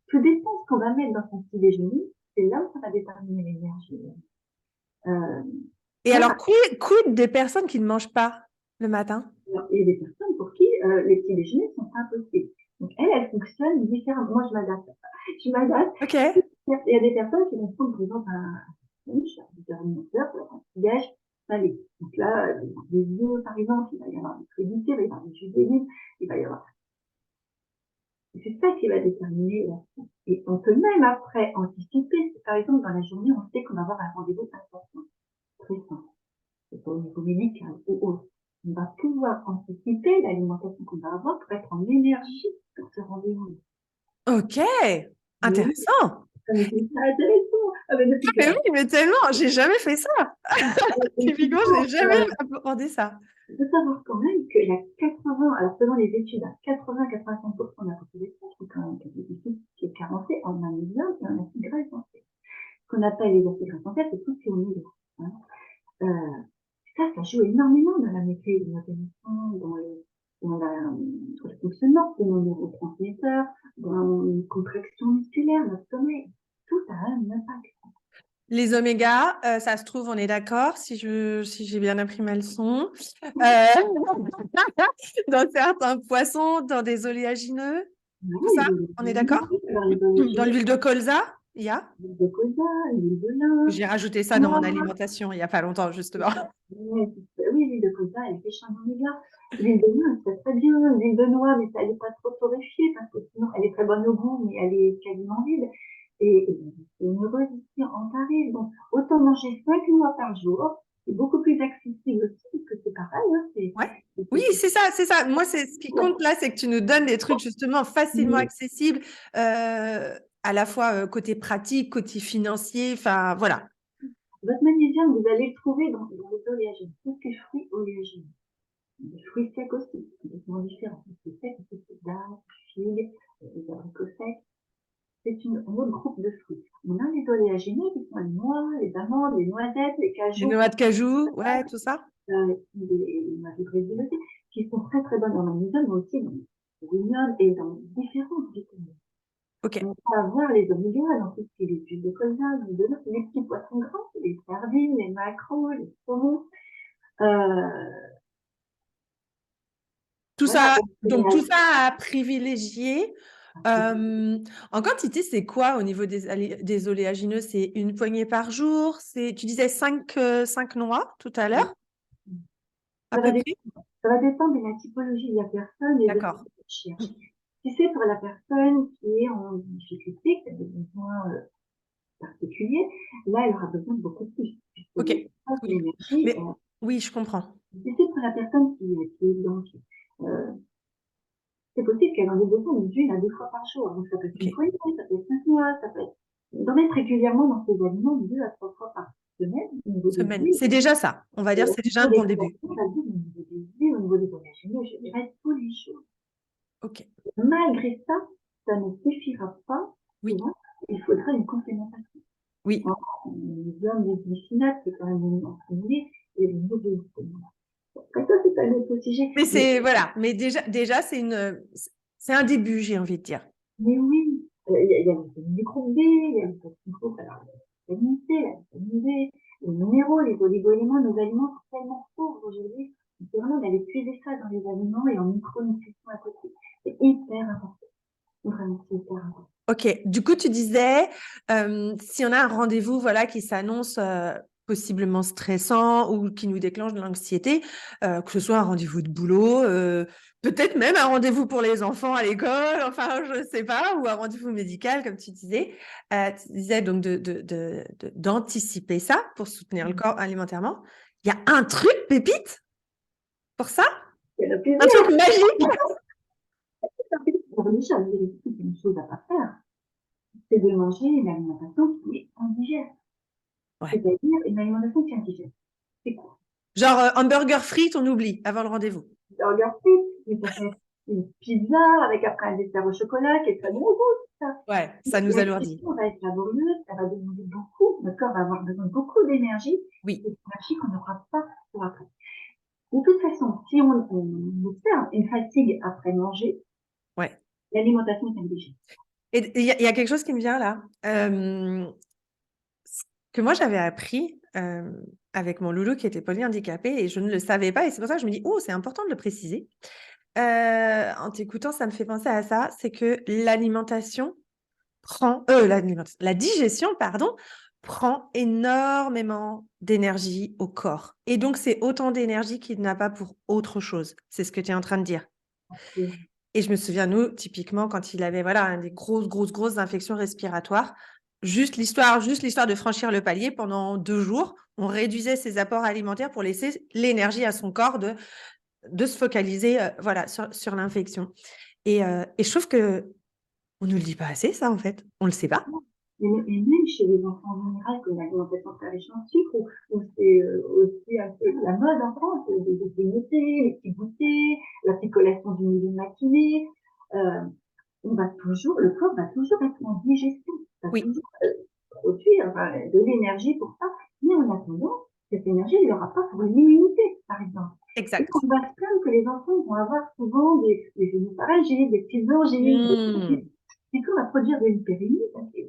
tout dépend ce qu'on va mettre dans son petit déjeuner. C'est là où ça va déterminer l'énergie. Euh, Et ça, alors, quid des personnes qui ne mangent pas le matin? il y a des personnes pour qui les petits déjeuners sont impossibles. Donc, elles fonctionnent différemment. Moi, je m'adapte. Je m'adapte. Ok. Il y a des personnes qui vont prendre, par exemple, un lunch à 10h30 pour un petit déj salé. Donc là, il va y avoir des œufs, par exemple, il va y avoir des crudités, il va y avoir des jus de légumes, il va y avoir. C'est ça qui va déterminer la suite. Et on peut même après anticiper. Par exemple, dans la journée, on sait qu'on va avoir un rendez-vous important. Très simple. C'est pas au niveau médical ou autre. On va pouvoir anticiper l'alimentation qu'on va avoir pour être en énergie pour ce rendez-vous. Ok. Oui, Intéressant. mais c'est pas intéressant. Ah, mais depuis que Mais oui, mais tellement, j'ai jamais fait ça. Typiquement, j'ai jamais euh, abordé ça. il faut savoir quand même qu'il y a 80, alors selon les études, 80-85% de la population qui est quand même qui est carencée en magnésium et en acide gras essentiel. Ce qu'on appelle les acides gras essentiels, c'est tout ce qui est oméga. Hein. Ça joue énormément dans la maîtrise de l'organisation, dans le fonctionnement de nos neurotransmetteurs, dans une contraction musculaire, notre sommeil. Tout a un impact. Les omégas, ça se trouve, on est d'accord, si j'ai bien appris ma leçon. Dans certains poissons, dans des oléagineux, tout ça, on est d'accord? Dans l'huile de colza, il y a. L'huile de colza, l'huile de lin. J'ai rajouté ça dans mon alimentation il n'y a pas longtemps, justement. Oui, l'huile de colza, elle est riche en oméga. L'huile de lin, c'est très bien. L'huile de noix, mais elle n'est pas trop torréfiée parce que sinon, elle est très bonne au goût, mais elle est quasiment vide. Et c'est une heureuse ici en Paris. Donc, autant manger 5 noix par jour. C'est beaucoup plus accessible aussi, parce que c'est pareil. Hein, Ouais. Oui, c'est ça, c'est ça. Moi, c'est ce qui compte là, c'est que tu nous donnes des trucs justement facilement accessibles, à la fois côté pratique, côté financier, enfin voilà. Votre magnésium, vous allez le trouver dans les oléagineux, tous ces fruits oléagineux. Les fruits secs aussi, complètement différents. Les secs, c'est d'arbres, figues, des abricots secs. C'est un autre groupe de fruits. On a les oléagineux qui sont les noix, les amandes, les noisettes, les Les cajous, noix de cajou, ouais, tout ça. les noix de brésil aussi, qui sont très très bonnes en magnésium, mais aussi dans le sélénium et dans différentes vitamines. Ok. On peut avoir les omégas dans tout ce qui est les huiles de colza, les petits poissons gras, les sardines, les maquereaux, les saumons. Tout Voilà. ça, donc tout ça à privilégier. En quantité, c'est quoi au niveau des oléagineux? C'est une poignée par jour? Tu disais 5 noix tout à l'heure, à Ça va peu dépendre. près? Ça va dépendre de la typologie de la personne et de ce D'accord. qu'elle cherche. Si c'est pour la personne qui est en difficulté, qui a des besoins particuliers, là, elle aura besoin de beaucoup plus, puisque Ok. Oui. l'énergie, Mais oui, je comprends. si c'est pour la personne qui est donc, c'est possible qu'elle en ait besoin d'une à deux fois par jour. Donc, ça peut être une Ok. fois, ça peut être 5 mois, ça peut être d'en mettre régulièrement dans ses aliments 2 à 3 fois par semaine au niveau des Semaine. huiles. C'est déjà ça. On va dire que Au c'est déjà un niveau bon des début. collations, ça veut dire au niveau des huiles, au niveau des oléagineux, je dirais tous les jours. Ok. Malgré ça, ça ne suffira pas, tu Oui. vois, il faudra une complémentation. Oui. Les hommes, les glycinates, c'est quand même une stimulé, et le niveau de après ça, c'est un autre sujet. Mais c'est voilà. Mais déjà c'est un début, j'ai envie de dire. Mais oui, il y a le vitamine groupe B, il y a le vitamine groupe, alors la vitamine C, la vitamine D, les minéraux, les oligo-éléments, nos aliments sont tellement pauvres aujourd'hui. C'est vraiment d'aller puiser ça dans les aliments et en micronutrition à côté. C'est hyper important. Vraiment, c'est hyper important. Ok. Du coup, tu disais, si on a un rendez-vous, voilà, qui s'annonce possiblement stressant ou qui nous déclenche de l'anxiété, que ce soit un rendez-vous de boulot, peut-être même un rendez-vous pour les enfants à l'école, enfin, je ne sais pas, ou un rendez-vous médical, comme tu disais donc d'anticiper ça pour soutenir le corps alimentairement. Il y a un truc, pépite, pour ça? Il y en a Un truc plusieurs. magique? Pour les choses, c'est une chose à pas faire. C'est de manger une alimentation qui est indigeste. Ouais. C'est-à-dire une alimentation qui est indigeste. C'est quoi? Genre hamburger frites, on oublie avant le rendez-vous. Burger frites, mais ça peut être une pizza avec après un dessert au chocolat qui est très bon au goût, ça. Ouais, ça nous La alourdit. digestion va être laborieuse, ça va demander beaucoup, notre corps va avoir besoin de beaucoup d'énergie, et Oui, cette énergie qu'on n'aura pas pour après. De toute façon, si on observe une fatigue après manger, ouais. l'alimentation est indigeste. Et il y a quelque chose qui me vient là, que moi j'avais appris avec mon loulou qui était polyhandicapé et je ne le savais pas et c'est pour ça que je me dis, oh, c'est important de le préciser. En t'écoutant, ça me fait penser à ça, c'est que la digestion, pardon, prend énormément d'énergie au corps. Et donc, c'est autant d'énergie qu'il n'a pas pour autre chose. C'est ce que tu es en train de dire. Et je me souviens, nous, typiquement, quand il avait voilà, des grosses infections respiratoires, juste l'histoire de franchir le palier pendant 2 jours, on réduisait ses apports alimentaires pour laisser l'énergie à son corps de se focaliser voilà, sur l'infection. Et je trouve que on ne le dit pas assez, ça, en fait. On ne le sait pas. Et même chez les enfants en général, comme l'alimentation très riche en sucre, où c'est aussi un peu la mode en France, les grignotés, les petits goûters, la picolation du milieu de matinée, le corps va toujours être en digestion, va Oui, toujours produire de l'énergie pour ça, mais en attendant, cette énergie, il n'y aura pas pour l'immunité, par exemple. Et exact. on va se plaindre que les enfants vont avoir souvent des hémorragies, des petites Mmh, angites, c'est qu'on va produire de l'hypérémie, parce que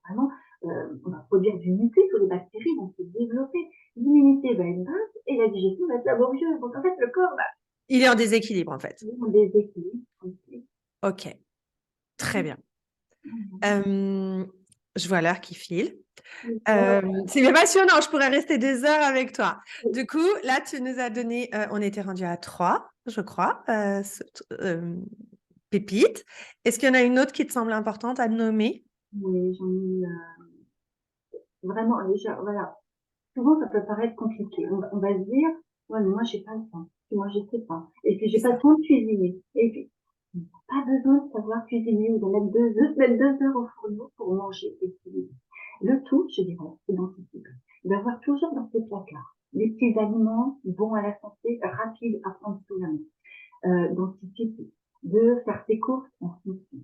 vraiment, on va produire du mucus où les bactéries vont se développer, l'immunité va être basse et la digestion va être laborieuse. Donc en fait, le corps va il est en déséquilibre, en fait. avoir des équilibres. Ok, très bien. Je vois l'heure qui file. C'est passionnant, je pourrais rester des heures avec toi. Du coup, là, tu nous as donné, on était rendu à 3, je crois, pépites. Est-ce qu'il y en a une autre qui te semble importante à nommer? Oui, j'en ai vraiment, voilà. Souvent, ça peut paraître compliqué. On va se dire, ouais, mais moi, j'ai pas le temps. Moi, je sais pas. Et puis, j'ai C'est pas le ça. temps de cuisiner. Et puis, pas besoin de savoir cuisiner ou de mettre 2 heures au fourneau pour manger et cuisiner. Le tout, je dirais, c'est d'anticiper. D'avoir toujours dans ses placards des petits aliments bons à la santé, rapides à prendre sous la main. D'anticiper, de faire ses courses en fonction.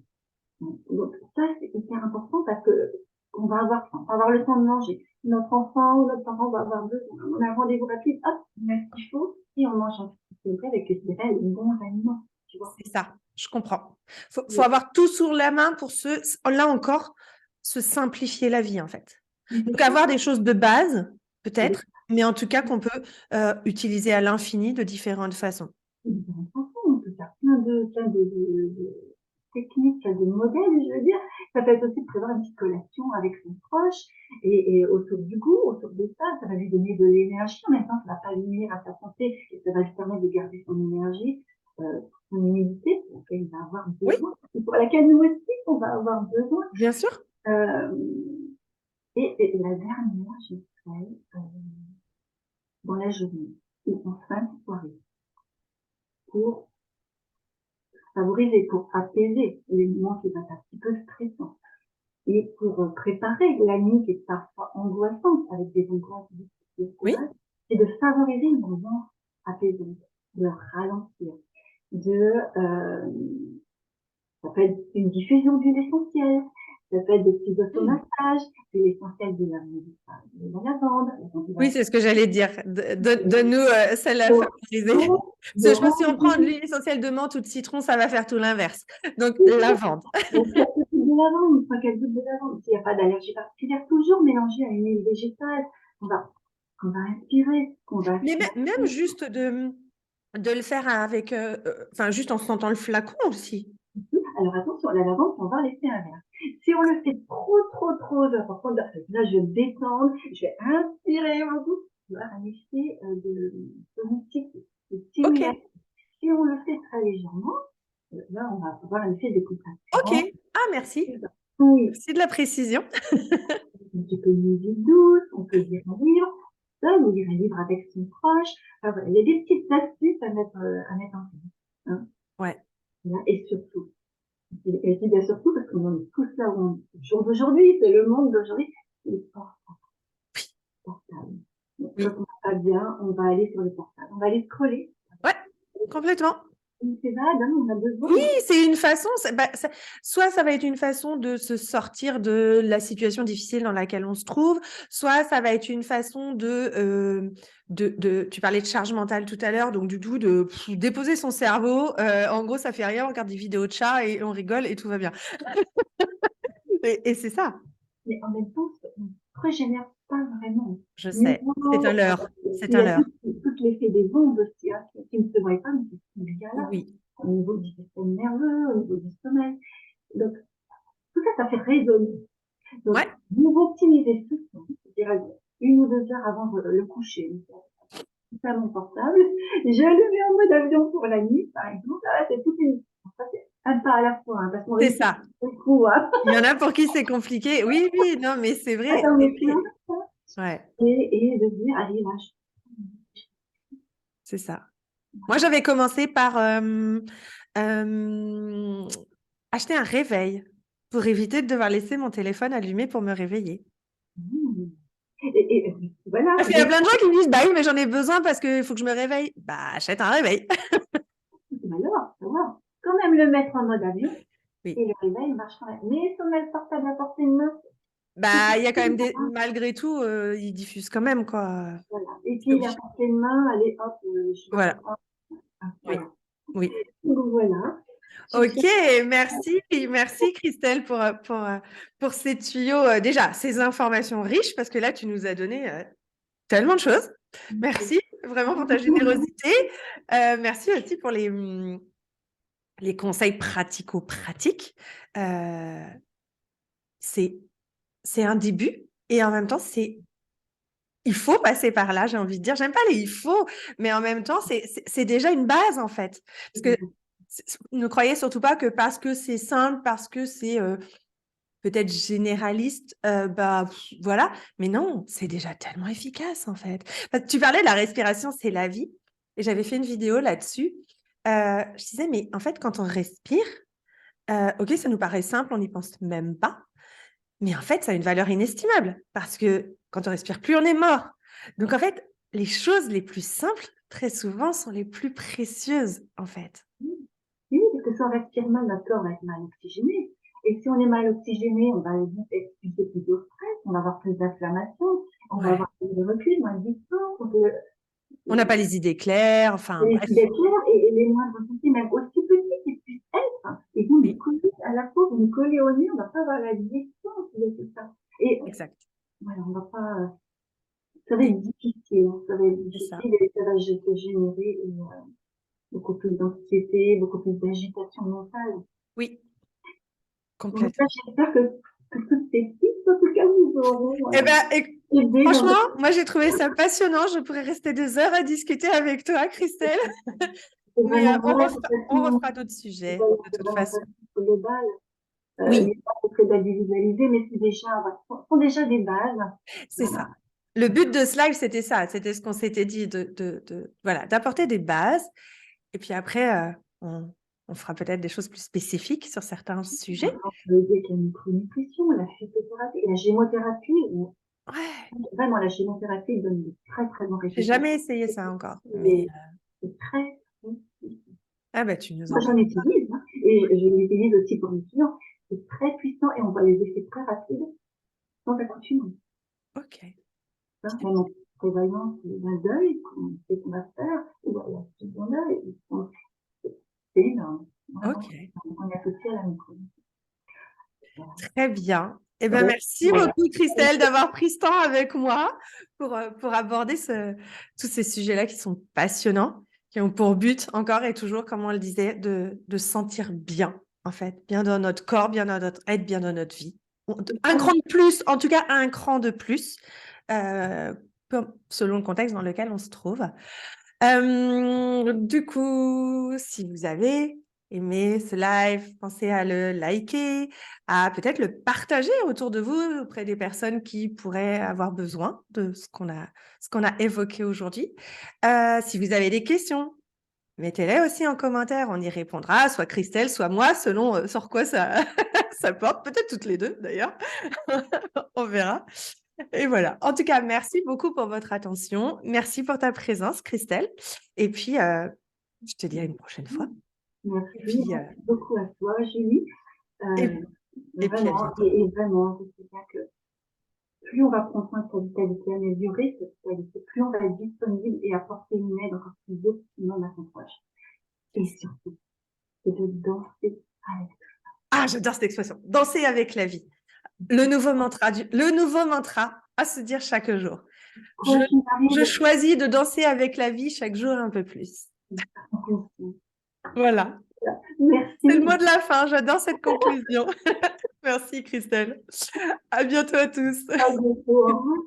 Donc ça, c'est hyper important parce que on va avoir faim, on va avoir le temps de manger. Notre enfant ou notre parent va avoir besoin. On a un rendez-vous rapide, hop, on met ce qu'il faut et on mange en sécurité avec les bons aliments, tu vois. C'est ça, je comprends. Faut avoir tout sur la main pour là encore, se simplifier la vie, en fait. Donc, avoir des choses de base, peut-être, mais en tout cas qu'on peut utiliser à l'infini de différentes façons. On peut faire plein de techniques, de modèles, je veux dire, Ça peut être aussi de prévoir une petite collation avec son proche et autour du goût, autour de ça, ça va lui donner de l'énergie. En même temps, ça va pas lui nuire à sa santé et ça va lui permettre de garder son énergie, son immunité pour laquelle il va avoir Oui, besoin et pour laquelle nous aussi, on va avoir besoin. bien sûr. Euh, et la dernière, je serais dans la journée ou en fin de soirée pour favoriser, pour apaiser les moments qui vont être un petit peu stressants et pour préparer la nuit qui est parfois angoissante avec des angoisses difficiles, Oui. c'est de favoriser une ambiance apaisante, de ralentir, de ça peut être une diffusion d'huile essentielle, ça peut être des petits automassages, c'est l'essentiel de la lavande, Oui, c'est ce que j'allais dire. Donne-nous celle à favoriser. de Parce que je pense que si on prend de remplir. l'huile essentielle de menthe ou de citron, ça va faire tout l'inverse. Donc, lavande. Donc, quelques gouttes de lavande, pas quelques gouttes de lavande. S'il n'y a pas d'allergie particulière, toujours mélanger à une huile végétale qu'on va inspirer, qu'on va Mais aspirer. même juste de le faire avec, enfin, juste en sentant le flacon aussi. Alors attention, la lavande, on va laisser un verre. Si on le fait trop, par contre, là, je vais me détendre, je vais inspirer beaucoup, il va y avoir un effet de tonique, de Ok, stimulation. Si on le fait très légèrement, là, on va avoir un effet de ok. décontracturant. Ah, merci. Oui, C'est de la précision. un petit peu de musique douce, on peut lire un livre, seul ou lire un livre avec son proche. Enfin, voilà, il y a des petites astuces à mettre en place. Hein. Ouais. Et surtout, et je dis bien surtout parce qu'on en est tous là où on est. Le jour d'aujourd'hui, c'est le monde d'aujourd'hui, c'est le portable. Donc, quand Oui. on va pas bien, on va aller sur le portable, on va aller scroller. Ouais, complètement. C'est valable, hein, on a besoin. Oui, c'est une façon, soit ça va être une façon de se sortir de la situation difficile dans laquelle on se trouve, soit ça va être une façon tu parlais de charge mentale tout à l'heure, donc du tout de déposer son cerveau. En gros, ça fait rien, on regarde des vidéos de chats et on rigole et tout va bien. Et c'est ça, Mais en même temps, on ne régénère pas vraiment. je sais. Niveau, C'est un leurre. C'est il y un a leurre. tout l'effet des ondes aussi, hein, qui ne se voient pas, mais qui sont bien là, Oui. au niveau du système nerveux, au niveau du sommeil. Donc, tout ça, ça fait résonner. Donc, Ouais. vous optimisez tout ça, je dirais 1 ou 2 heures avant le coucher. C'est ça mon portable. Je le mets en mode avion pour la nuit, par exemple. Là, c'est toute une, ça, c'est un pas à la fois, hein, parce qu'on C'est réussit ça. beaucoup, hein. Il y en a pour qui c'est compliqué. Oui, oui, non, mais c'est vrai. Attends, C'est mais vrai. Ouais, et de dire, allez, là, c'est ça. Moi, j'avais commencé par euh, acheter un réveil pour éviter de devoir laisser mon téléphone allumé pour me réveiller. mmh. Et voilà, Parce qu'il y a donc, plein de gens qui me disent, bah oui, mais j'en ai besoin parce qu'il faut que je me réveille. Bah, achète un réveil. alors, ça va. Quand même le mettre en mode avion, Oui. et le réveil marche quand même. Mais si on a le portable à portée de main, c'est Bah, il y a quand même facile, des. hein. Malgré tout, ils diffusent quand même, quoi. Voilà. Et C'est puis, la obligé. portée de main, allez, hop, je la Voilà. reprends. Ah, Oui. voilà. Oui. Donc, voilà. Sur ce, Ok, merci, merci Christelle pour ces tuyaux, déjà, ces informations riches, parce que là, tu nous as donné tellement de choses. Merci vraiment pour ta générosité. Merci aussi pour les conseils pratico-pratiques. Euh, c'est, c'est un début et en même temps, il faut passer par là, j'ai envie de dire. J'aime pas les il faut, mais en même temps, c'est déjà une base en fait. Parce que ne croyez surtout pas que parce que c'est simple, parce que c'est peut-être généraliste, voilà. Mais non, c'est déjà tellement efficace en fait. Tu parlais de la respiration, c'est la vie. Et j'avais fait une vidéo là-dessus. Je disais, mais en fait, quand on respire, ok, ça nous paraît simple, on n'y pense même pas. Mais en fait, ça a une valeur inestimable parce que quand on respire plus, on est mort. Donc en fait, les choses les plus simples, très souvent, sont les plus précieuses en fait. oui, parce que si on respire mal, notre corps va être mal oxygéné. Et si on est mal oxygéné, on va vite expliquer plus de stress, on va avoir plus d'inflammation, on va Ouais. avoir plus de recul, moins de distance, on peut, On n'a pas les idées claires, enfin les bref. idées claires et les moindres soucis, même aussi petits qu'ils puissent être, hein, et vous nous Oui, collez à la peau, vous nous collez au nez, on ne va pas avoir la distance de tout ça. Et exact. voilà, on va pas, ça va être difficile, hein, ça va être C'est ça. difficile et ça va générer beaucoup plus d'anxiété, beaucoup plus d'agitation mentale. Oui. En tout cas, complètement. j'espère que toutes ces tips, en tout cas, vous auront Eh ben, aidé dans franchement, votre... moi, j'ai trouvé ça passionnant. Je pourrais rester des heures à discuter avec toi, Christelle. C'est Mais vraiment vrai, de toute on façon, refera d'autres sujets, voilà, de c'est toute vraiment pas façon. les balles. Oui, Les bases, c'est très à visualiser, mais c'est déjà, voilà, sont déjà des bases. c'est Voilà. ça. Le but de ce live, c'était ça. C'était ce qu'on s'était dit, voilà, d'apporter des bases. Et puis après, on fera peut-être des choses plus spécifiques sur certains sujets. On peut aider avec la micronutrition, la phytothérapie, la gémothérapie, où Ouais, vraiment la gémothérapie donne de très très bons j'ai résultats. jamais essayé ça encore. Mais C'est très, très puissant. ah bah, tu nous Moi, en j'en parles. utilise, hein, et je l'utilise aussi pour mes clients. C'est très puissant et on voit les effets très rapides sans accoutumance. Ok. Hein, même en prévoyant un deuil, qu'on sait qu'on va faire, ou à la suite d'un deuil. C'est énorme. Vraiment, Ok. on est associé à la micronutrition. Voilà. Très bien. Eh ben, Ouais, merci voilà. beaucoup, Christelle, d'avoir pris ce temps avec moi pour aborder tous ces sujets-là qui sont passionnants, qui ont pour but, encore et toujours, comme on le disait, de se sentir bien, en fait, bien dans notre corps, bien dans notre être, bien dans notre vie. Un cran de plus, en tout cas, un cran de plus, euh, selon le contexte dans lequel on se trouve. Du coup, si vous avez aimé ce live, pensez à le liker, à peut-être le partager autour de vous, auprès des personnes qui pourraient avoir besoin de ce qu'on a évoqué aujourd'hui. Si vous avez des questions, mettez-les aussi en commentaire, on y répondra, soit Christelle, soit moi, selon sur quoi ça, ça porte, peut-être toutes les deux d'ailleurs, on verra. Et voilà. En tout cas, merci beaucoup pour votre attention. Merci pour ta présence, Christelle. Et puis, je te dis à une prochaine fois. Et Merci, puis, merci beaucoup à toi, Julie. et, Euh, et puis à vraiment, bientôt. et vraiment, je sais bien que plus on va prendre soin de sa vitalité, améliorer sa vitalité, plus on va être disponible et apporter une aide encore plus optimale à son proche. Et surtout, c'est de danser avec. Ah, j'adore cette expression. Danser avec la vie. Le nouveau mantra à se dire chaque jour. Je, Quoi qu'il je arrive, choisis de danser avec la vie chaque jour un peu plus. on continue. Voilà. C'est le Merci. mot de la fin. J'adore cette conclusion. Merci, Christelle. À bientôt à tous. À bientôt. Au revoir.